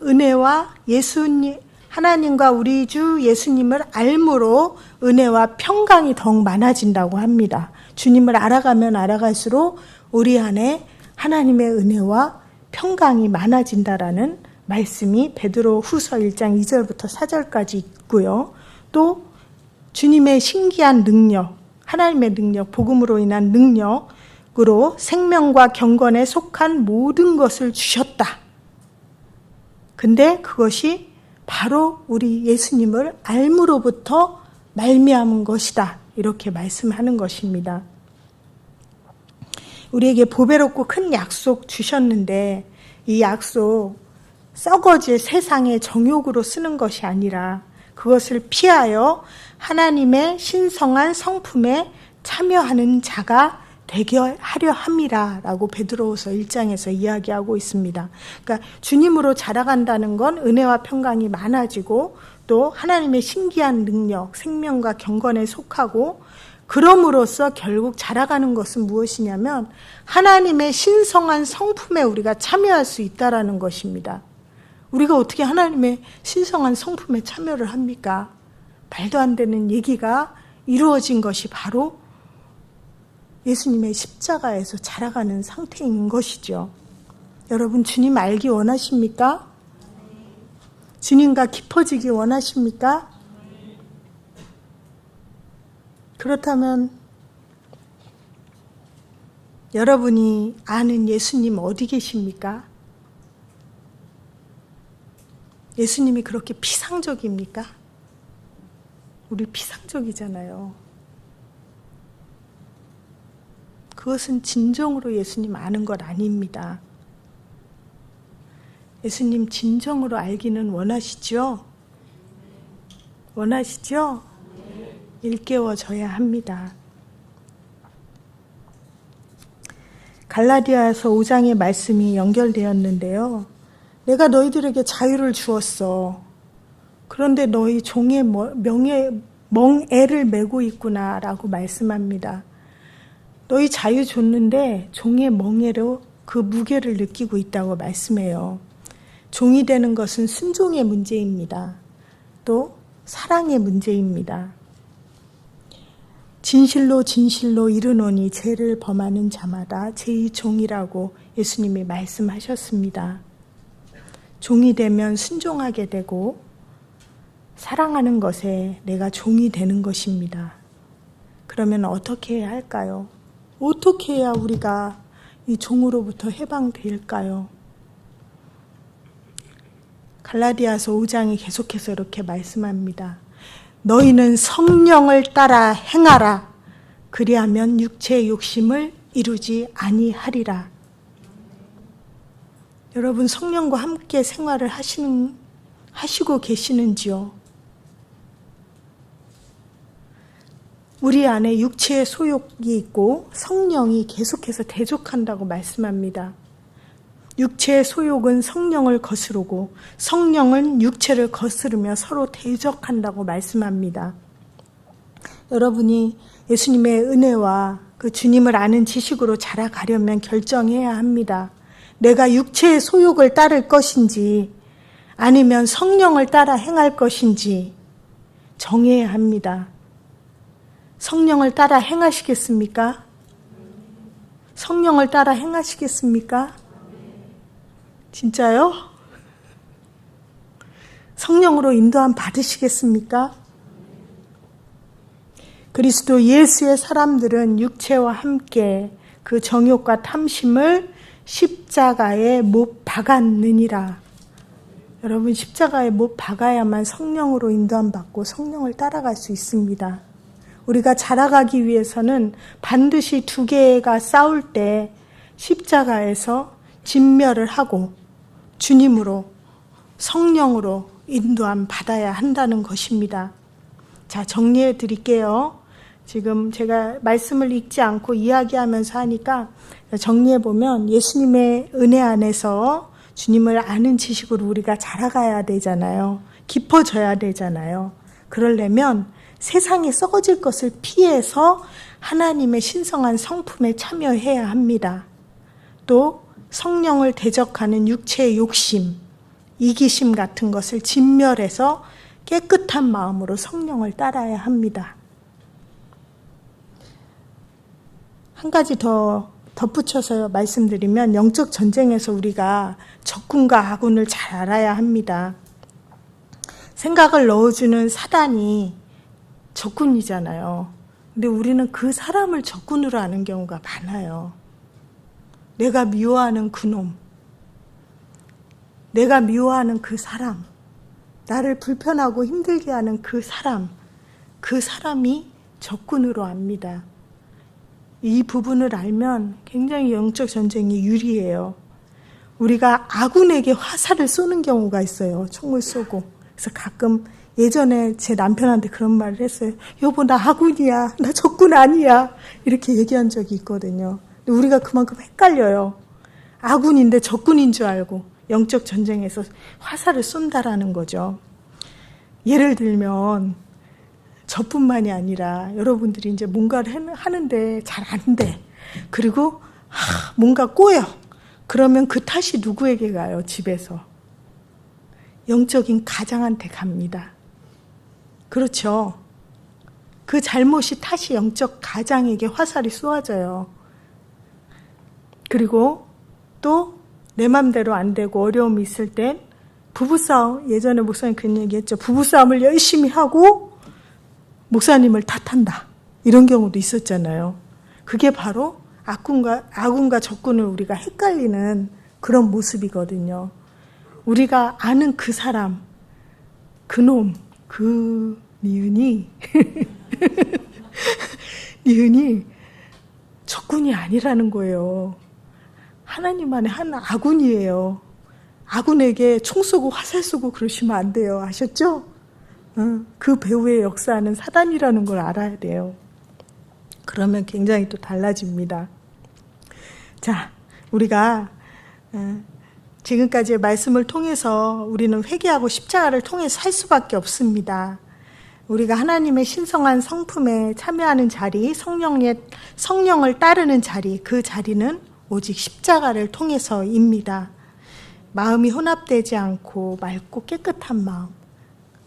[SPEAKER 1] 은혜와 예수님, 하나님과 우리 주 예수님을 알므로 은혜와 평강이 더욱 많아진다고 합니다. 주님을 알아가면 알아갈수록 우리 안에 하나님의 은혜와 평강이 많아진다라는 말씀이 베드로 후서 1장 2절부터 4절까지 있고요. 또 주님의 신기한 능력, 하나님의 능력, 복음으로 인한 능력으로 생명과 경건에 속한 모든 것을 주셨다. 근데 그것이 바로 우리 예수님을 알므로부터 말미암은 것이다. 이렇게 말씀하는 것입니다. 우리에게 보배롭고 큰 약속 주셨는데 이 약속 썩어질 세상의 정욕으로 쓰는 것이 아니라 그것을 피하여 하나님의 신성한 성품에 참여하는 자가 되게 하려 함이라 라고 베드로후서 1장에서 이야기하고 있습니다. 그러니까 주님으로 자라간다는 건 은혜와 평강이 많아지고 또 하나님의 신기한 능력, 생명과 경건에 속하고 그럼으로써 결국 자라가는 것은 무엇이냐면 하나님의 신성한 성품에 우리가 참여할 수 있다라는 것입니다. 우리가 어떻게 하나님의 신성한 성품에 참여를 합니까? 말도 안 되는 얘기가 이루어진 것이 바로 예수님의 십자가에서 자라가는 상태인 것이죠. 여러분 주님 알기 원하십니까? 주님과 깊어지기 원하십니까? 그렇다면 여러분이 아는 예수님 어디 계십니까? 예수님이 그렇게 피상적입니까? 우리 피상적이잖아요. 그것은 진정으로 예수님 아는 것 아닙니다. 예수님 진정으로 알기는 원하시죠? 원하시죠? 일깨워져야 합니다. 갈라디아서 5장의 말씀이 연결되었는데요. 내가 너희들에게 자유를 주었어. 그런데 너희 종의 멍에를 메고 있구나 라고 말씀합니다. 너희 자유 줬는데 종의 멍에로 그 무게를 느끼고 있다고 말씀해요. 종이 되는 것은 순종의 문제입니다. 또 사랑의 문제입니다. 진실로 진실로 이르노니 죄를 범하는 자마다 죄의 종이라고 예수님이 말씀하셨습니다. 종이 되면 순종하게 되고 사랑하는 것에 내가 종이 되는 것입니다. 그러면 어떻게 해야 할까요? 어떻게 해야 우리가 이 종으로부터 해방될까요? 갈라디아서 5장이 계속해서 이렇게 말씀합니다. 너희는 성령을 따라 행하라. 그리하면 육체의 욕심을 이루지 아니하리라. 여러분 성령과 함께 생활을 하시고 계시는지요? 우리 안에 육체의 소욕이 있고 성령이 계속해서 대적한다고 말씀합니다. 육체의 소욕은 성령을 거스르고 성령은 육체를 거스르며 서로 대적한다고 말씀합니다. 여러분이 예수님의 은혜와 그 주님을 아는 지식으로 자라가려면 결정해야 합니다. 내가 육체의 소욕을 따를 것인지 아니면 성령을 따라 행할 것인지 정해야 합니다. 성령을 따라 행하시겠습니까? 성령을 따라 행하시겠습니까? 진짜요? 성령으로 인도함 받으시겠습니까? 그리스도 예수의 사람들은 육체와 함께 그 정욕과 탐심을 십자가에 못 박았느니라. 여러분 십자가에 못 박아야만 성령으로 인도함 받고 성령을 따라갈 수 있습니다. 우리가 자라가기 위해서는 반드시 두 개가 싸울 때 십자가에서 진멸을 하고 주님으로 성령으로 인도함 받아야 한다는 것입니다. 자, 정리해 드릴게요. 지금 제가 말씀을 읽지 않고 이야기하면서 하니까 정리해 보면 예수님의 은혜 안에서 주님을 아는 지식으로 우리가 자라가야 되잖아요. 깊어져야 되잖아요. 그러려면 세상에 썩어질 것을 피해서 하나님의 신성한 성품에 참여해야 합니다. 또 성령을 대적하는 육체의 욕심, 이기심 같은 것을 진멸해서 깨끗한 마음으로 성령을 따라야 합니다. 한 가지 더 덧붙여서 말씀드리면 영적 전쟁에서 우리가 적군과 아군을 잘 알아야 합니다. 생각을 넣어주는 사단이 적군이잖아요. 근데 우리는 그 사람을 적군으로 아는 경우가 많아요. 내가 미워하는 그놈, 내가 미워하는 그 사람, 나를 불편하고 힘들게 하는 그 사람이 적군으로 압니다. 이 부분을 알면 굉장히 영적 전쟁이 유리해요. 우리가 아군에게 화살을 쏘는 경우가 있어요. 총을 쏘고. 그래서 가끔 예전에 제 남편한테 그런 말을 했어요. 여보, 나 아군이야. 나 적군 아니야. 이렇게 얘기한 적이 있거든요. 근데 우리가 그만큼 헷갈려요. 아군인데 적군인 줄 알고 영적 전쟁에서 화살을 쏜다라는 거죠. 예를 들면 저뿐만이 아니라 여러분들이 이제 뭔가를 하는데 잘 안 돼. 그리고 뭔가 꼬여. 그러면 그 탓이 누구에게 가요? 집에서. 영적인 가장한테 갑니다. 그렇죠. 그 잘못이 탓이 영적 가장에게 화살이 쏘아져요. 그리고 또 내 맘대로 안 되고 어려움이 있을 땐 부부싸움, 예전에 목사님 그런 얘기했죠. 부부싸움을 열심히 하고 목사님을 탓한다. 이런 경우도 있었잖아요. 그게 바로 아군과 적군을 우리가 헷갈리는 그런 모습이거든요. 우리가 아는 그 사람, 그놈, 그 니은이 적군이 아니라는 거예요. 하나님 안에 한 아군이에요. 아군에게 총 쏘고 화살 쏘고 그러시면 안 돼요. 아셨죠? 그 배후에 역사하는 사단이라는 걸 알아야 돼요. 그러면 굉장히 또 달라집니다. 자, 우리가 지금까지의 말씀을 통해서 우리는 회개하고 십자가를 통해서 살 수밖에 없습니다. 우리가 하나님의 신성한 성품에 참여하는 자리, 성령을 따르는 자리, 그 자리는 오직 십자가를 통해서입니다. 마음이 혼합되지 않고 맑고 깨끗한 마음,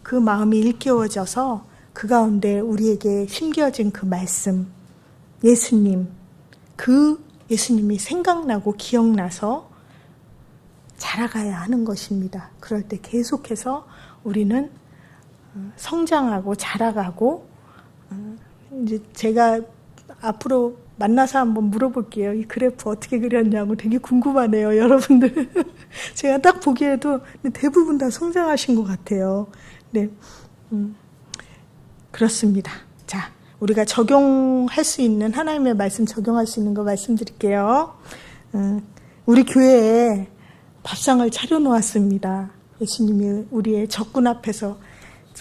[SPEAKER 1] 그 마음이 일깨워져서 그 가운데 우리에게 심겨진 그 말씀, 예수님, 그 예수님이 생각나고 기억나서 자라가야 하는 것입니다. 그럴 때 계속해서 우리는 성장하고 자라가고, 이제 제가 앞으로 만나서 한번 물어볼게요. 이 그래프 어떻게 그렸냐고 되게 궁금하네요, 여러분들. 제가 딱 보기에도 대부분 다 성장하신 것 같아요. 네, 그렇습니다. 자, 우리가 적용할 수 있는, 하나님의 말씀 적용할 수 있는 거 말씀드릴게요. 우리 교회에 밥상을 차려놓았습니다. 예수님이 우리의 적군 앞에서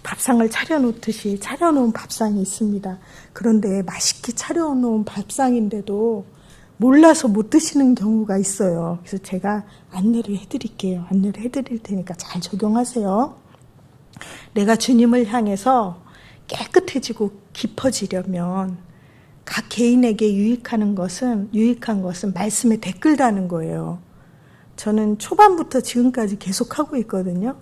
[SPEAKER 1] 밥상을 차려놓듯이 차려놓은 밥상이 있습니다. 그런데 맛있게 차려놓은 밥상인데도 몰라서 못 드시는 경우가 있어요. 그래서 제가 안내를 해드릴게요. 안내를 해드릴 테니까 잘 적용하세요. 내가 주님을 향해서 깨끗해지고 깊어지려면 각 개인에게 유익한 것은 말씀에 댓글 다는 거예요. 저는 초반부터 지금까지 계속하고 있거든요.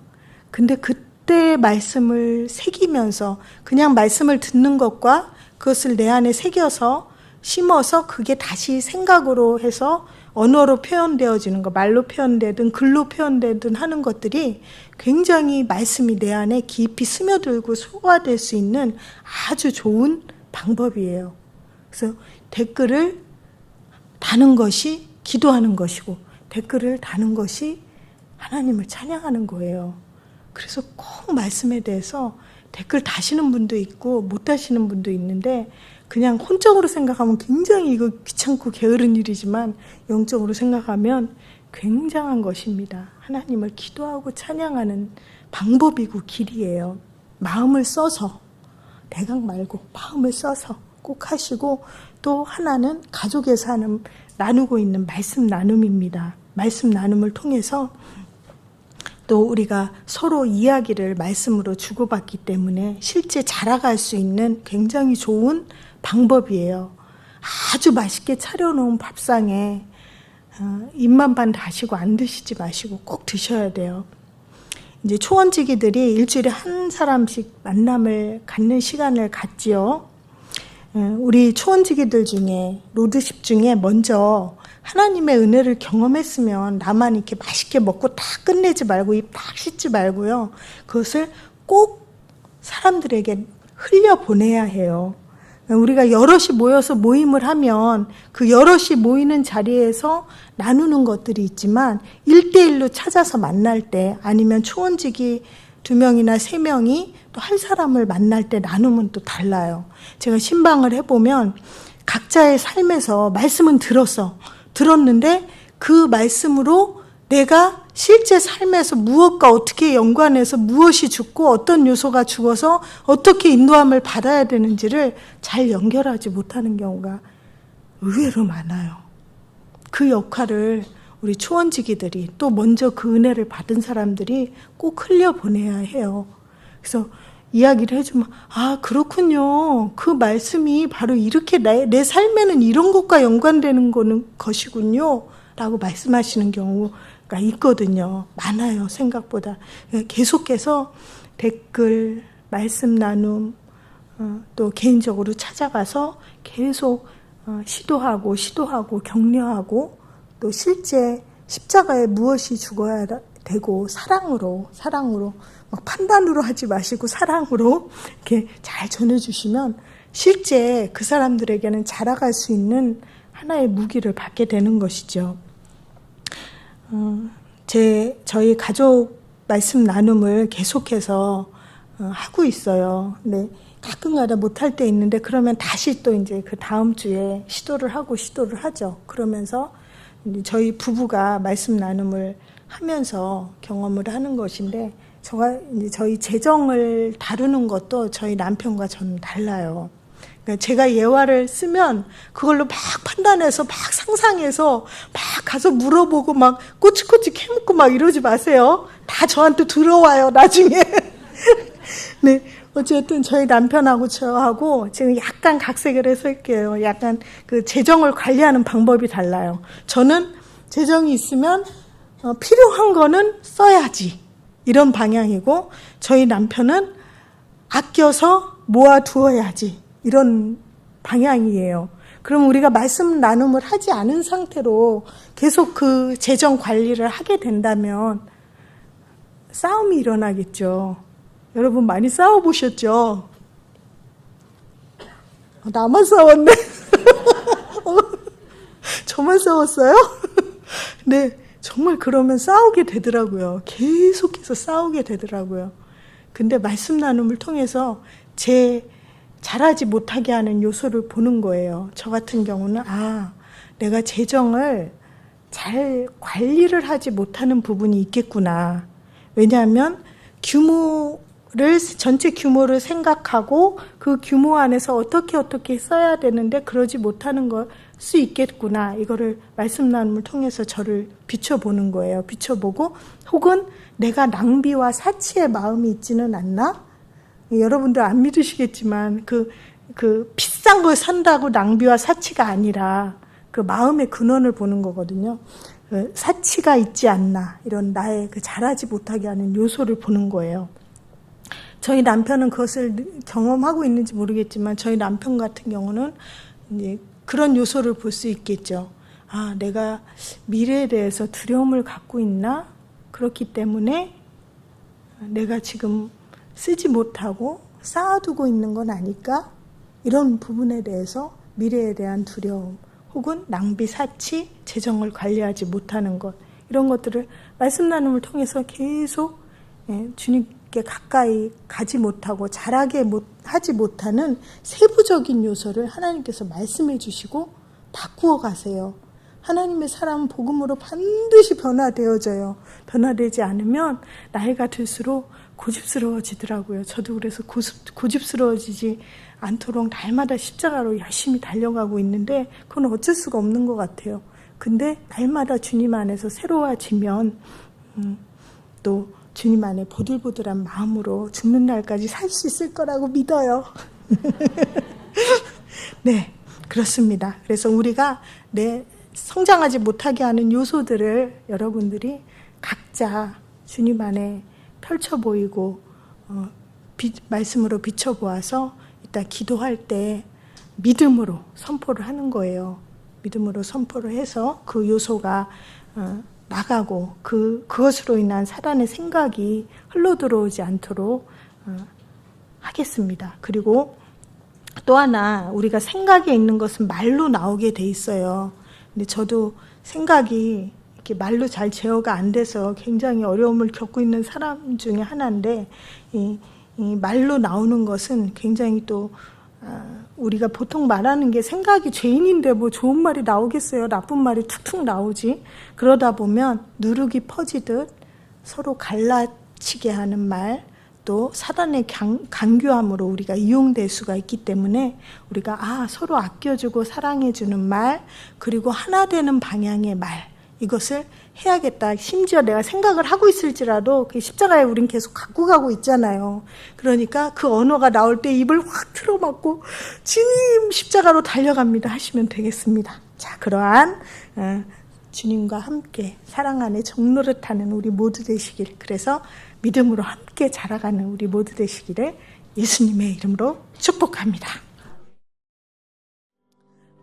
[SPEAKER 1] 근데 그때 말씀을 새기면서 그냥 말씀을 듣는 것과 그것을 내 안에 새겨서 심어서 그게 다시 생각으로 해서 언어로 표현되어지는 것, 말로 표현되든 글로 표현되든 하는 것들이 굉장히 말씀이 내 안에 깊이 스며들고 소화될 수 있는 아주 좋은 방법이에요. 그래서 댓글을 다는 것이 기도하는 것이고 댓글을 다는 것이 하나님을 찬양하는 거예요. 그래서 꼭 말씀에 대해서 댓글 다시는 분도 있고 못 다시는 분도 있는데 그냥 혼적으로 생각하면 굉장히 이거 귀찮고 게으른 일이지만 영적으로 생각하면 굉장한 것입니다. 하나님을 기도하고 찬양하는 방법이고 길이에요. 마음을 써서, 대각 말고 마음을 써서 꼭 하시고, 또 하나는 가족에서 나누고 있는 말씀 나눔입니다. 말씀 나눔을 통해서 또 우리가 서로 이야기를 말씀으로 주고받기 때문에 실제 자라갈 수 있는 굉장히 좋은 방법이에요. 아주 맛있게 차려놓은 밥상에 입만 반 다시고 안 드시지 마시고 꼭 드셔야 돼요. 이제 초원지기들이 일주일에 한 사람씩 만남을 갖는 시간을 갖지요. 우리 초원지기들 중에 로드십 중에 먼저 하나님의 은혜를 경험했으면 나만 이렇게 맛있게 먹고 다 끝내지 말고 입 딱 씻지 말고요. 그것을 꼭 사람들에게 흘려보내야 해요. 우리가 여럿이 모여서 모임을 하면 그 여럿이 모이는 자리에서 나누는 것들이 있지만 1대1로 찾아서 만날 때 아니면 초원지기 2명이나 3명이 또 한 사람을 만날 때 나누면 또 달라요. 제가 신방을 해보면 각자의 삶에서 말씀은 들었는데 그 말씀으로 내가 실제 삶에서 무엇과 어떻게 연관해서 무엇이 죽고 어떤 요소가 죽어서 어떻게 인도함을 받아야 되는지를 잘 연결하지 못하는 경우가 의외로 많아요. 그 역할을 우리 초원지기들이 또 먼저 그 은혜를 받은 사람들이 꼭 흘려보내야 해요. 그래서 이야기를 해주면 아 그렇군요. 그 말씀이 바로 이렇게 내 삶에는 이런 것과 연관되는 것이군요. 라고 말씀하시는 경우가 있거든요. 많아요. 생각보다. 계속해서 댓글, 말씀 나눔, 또 개인적으로 찾아가서 계속 시도하고 격려하고 또 실제 십자가에 무엇이 죽어야 되고 사랑으로 막 판단으로 하지 마시고 사랑으로 이렇게 잘 전해주시면 실제 그 사람들에게는 자라갈 수 있는 하나의 무기를 받게 되는 것이죠. 저희 가족 말씀 나눔을 계속해서 하고 있어요. 근데 가끔가다 못할 때 있는데 그러면 다시 또 이제 그 다음 주에 시도를 하죠. 그러면서 이제 저희 부부가 말씀 나눔을 하면서 경험을 하는 것인데 이제 저희 재정을 다루는 것도 저희 남편과 저는 달라요. 그러니까 제가 예화를 쓰면 그걸로 막 판단해서 막 상상해서 막 가서 물어보고 막 꼬치꼬치 캐묻고 막 이러지 마세요. 다 저한테 들어와요, 나중에. 네. 어쨌든 저희 남편하고 저하고 지금 약간 각색을 해서 할게요. 약간 그 재정을 관리하는 방법이 달라요. 저는 재정이 있으면 필요한 거는 써야지. 이런 방향이고 저희 남편은 아껴서 모아두어야지. 이런 방향이에요. 그럼 우리가 말씀 나눔을 하지 않은 상태로 계속 그 재정 관리를 하게 된다면 싸움이 일어나겠죠. 여러분 많이 싸워보셨죠? 나만 싸웠네. 저만 싸웠어요? 네, 정말 그러면 싸우게 되더라고요. 계속해서 싸우게 되더라고요. 근데 말씀 나눔을 통해서 잘하지 못하게 하는 요소를 보는 거예요. 저 같은 경우는 내가 재정을 잘 관리를 하지 못하는 부분이 있겠구나. 왜냐하면 전체 규모를 생각하고 그 규모 안에서 어떻게 써야 되는데 그러지 못하는 걸 수 있겠구나. 이거를 말씀 나눔을 통해서 저를 비춰보는 거예요. 비춰보고 혹은 내가 낭비와 사치의 마음이 있지는 않나? 여러분들 안 믿으시겠지만 그 비싼 걸 산다고 낭비와 사치가 아니라 그 마음의 근원을 보는 거거든요. 사치가 있지 않나. 이런 나의 그 잘하지 못하게 하는 요소를 보는 거예요. 저희 남편은 그것을 경험하고 있는지 모르겠지만 저희 남편 같은 경우는 이제 그런 요소를 볼 수 있겠죠. 내가 미래에 대해서 두려움을 갖고 있나? 그렇기 때문에 내가 지금 쓰지 못하고 쌓아두고 있는 건 아닐까? 이런 부분에 대해서 미래에 대한 두려움 혹은 낭비, 사치, 재정을 관리하지 못하는 것 이런 것들을 말씀 나눔을 통해서 계속 주님께 가까이 가지 못하고 잘하게 하지 못하는 세부적인 요소를 하나님께서 말씀해 주시고 바꾸어 가세요. 하나님의 사람은 복음으로 반드시 변화되어져요. 변화되지 않으면 나이가 들수록 고집스러워지더라고요. 저도 그래서 고집스러워지지 않도록 날마다 십자가로 열심히 달려가고 있는데 그건 어쩔 수가 없는 것 같아요. 근데 날마다 주님 안에서 새로워지면 또 주님 안에 보들보들한 마음으로 죽는 날까지 살 수 있을 거라고 믿어요. 네, 그렇습니다. 그래서 우리가 성장하지 못하게 하는 요소들을 여러분들이 각자 주님 안에 펼쳐 보이고 말씀으로 비춰보아서 이따 기도할 때 믿음으로 선포를 하는 거예요. 믿음으로 선포를 해서 그 요소가 나가고 그것으로 인한 사단의 생각이 흘러들어오지 않도록 하겠습니다. 그리고 또 하나, 우리가 생각에 있는 것은 말로 나오게 돼 있어요. 근데 저도 생각이 이렇게 말로 잘 제어가 안 돼서 굉장히 어려움을 겪고 있는 사람 중에 하나인데, 이 말로 나오는 것은 굉장히 또 우리가 보통 말하는 게, 생각이 죄인인데 뭐 좋은 말이 나오겠어요? 나쁜 말이 툭툭 나오지. 그러다 보면 누룩이 퍼지듯 서로 갈라치게 하는 말, 또 사단의 강교함으로 우리가 이용될 수가 있기 때문에 우리가 서로 아껴주고 사랑해주는 말, 그리고 하나 되는 방향의 말, 이것을 해야겠다. 심지어 내가 생각을 하고 있을지라도 그 십자가에 우린 계속 갖고 가고 있잖아요. 그러니까 그 언어가 나올 때 입을 확 틀어막고 주님 십자가로 달려갑니다 하시면 되겠습니다. 자, 그러한 주님과 함께 사랑 안에 정노릇하는 우리 모두 되시길, 그래서 믿음으로 함께 자라가는 우리 모두 되시기를 예수님의 이름으로 축복합니다.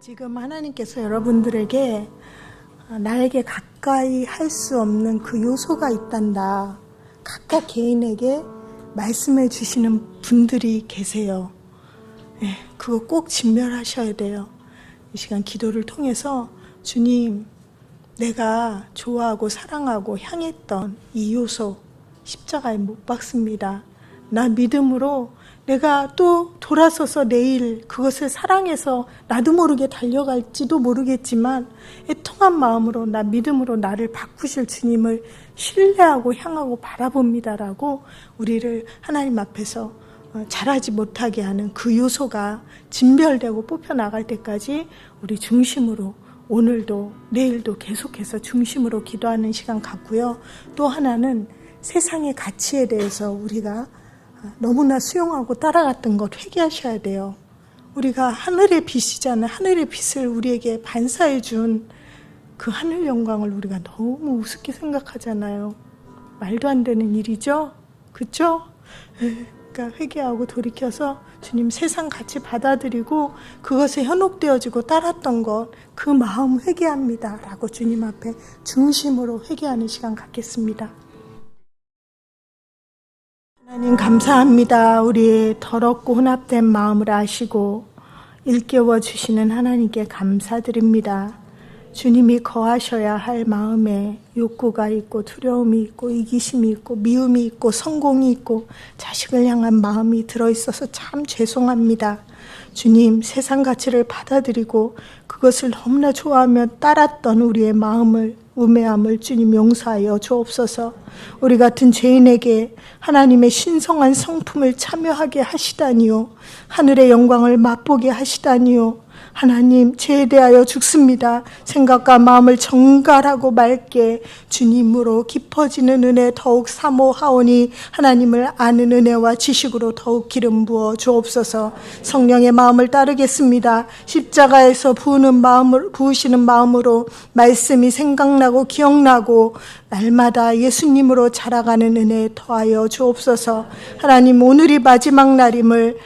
[SPEAKER 1] 지금 하나님께서 여러분들에게 나에게 가까이 할 수 없는 그 요소가 있단다, 각각 개인에게 말씀해 주시는 분들이 계세요. 그거 꼭 진멸하셔야 돼요. 이 시간 기도를 통해서 주님, 내가 좋아하고 사랑하고 향했던 이 요소 십자가에 못 박습니다. 나 믿음으로 내가 또 돌아서서 내일 그것을 사랑해서 나도 모르게 달려갈지도 모르겠지만 애통한 마음으로 나 믿음으로 나를 바꾸실 주님을 신뢰하고 향하고 바라봅니다라고 우리를 하나님 앞에서 잘하지 못하게 하는 그 요소가 진별되고 뽑혀나갈 때까지 우리 중심으로 오늘도 내일도 계속해서 중심으로 기도하는 시간 갖고요. 또 하나는 세상의 가치에 대해서 우리가 너무나 수용하고 따라갔던 것 회개하셔야 돼요. 우리가 하늘의 빛이잖아요. 하늘의 빛을 우리에게 반사해 준 그 하늘 영광을 우리가 너무 우습게 생각하잖아요. 말도 안 되는 일이죠. 그렇죠? 그러니까 회개하고 돌이켜서 주님 세상 가치 받아들이고 그것에 현혹되어지고 따랐던 것, 그 마음 회개합니다 라고 주님 앞에 중심으로 회개하는 시간 갖겠습니다. 하나님 감사합니다. 우리의 더럽고 혼합된 마음을 아시고 일깨워 주시는 하나님께 감사드립니다. 주님이 거하셔야 할 마음에 욕구가 있고 두려움이 있고 이기심이 있고 미움이 있고 성공이 있고 자식을 향한 마음이 들어있어서 참 죄송합니다. 주님, 세상 가치를 받아들이고 그것을 너무나 좋아하며 따랐던 우리의 마음을, 우매함을 주님 용서하여 주옵소서. 우리 같은 죄인에게 하나님의 신성한 성품을 참여하게 하시다니요, 하늘의 영광을 맛보게 하시다니요. 하나님, 죄에 대하여 죽습니다. 생각과 마음을 정갈하고 맑게 주님으로 깊어지는 은혜 더욱 사모하오니 하나님을 아는 은혜와 지식으로 더욱 기름 부어 주옵소서. 성령의 마음을 따르겠습니다. 십자가에서 부으시는 마음으로 말씀이 생각나고 기억나고 날마다 예수님으로 자라가는 은혜 더하여 주옵소서. 하나님, 오늘이 마지막 날임을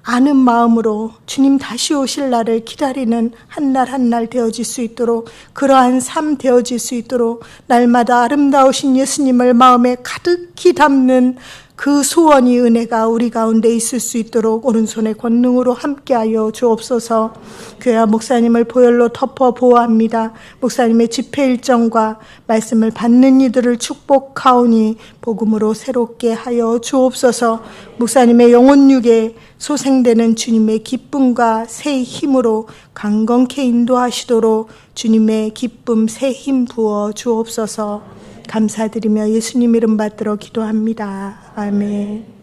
[SPEAKER 1] 아는 마음으로 주님 다시 오실 날을 기다리는 한 날 한 날 되어질 수 있도록, 그러한 삶 되어질 수 있도록 날마다 아름다우신 예수님을 마음에 가득히 담는 그 소원이, 은혜가 우리 가운데 있을 수 있도록 오른손의 권능으로 함께하여 주옵소서. 교회와 목사님을 보혈로 덮어 보호합니다. 목사님의 집회 일정과 말씀을 받는 이들을 축복하오니 복음으로 새롭게 하여 주옵소서. 목사님의 영혼 육에 소생되는 주님의 기쁨과 새 힘으로 강건케 인도하시도록 주님의 기쁨, 새 힘 부어 주옵소서. 감사드리며 예수님 이름 받들어 기도합니다. 아멘.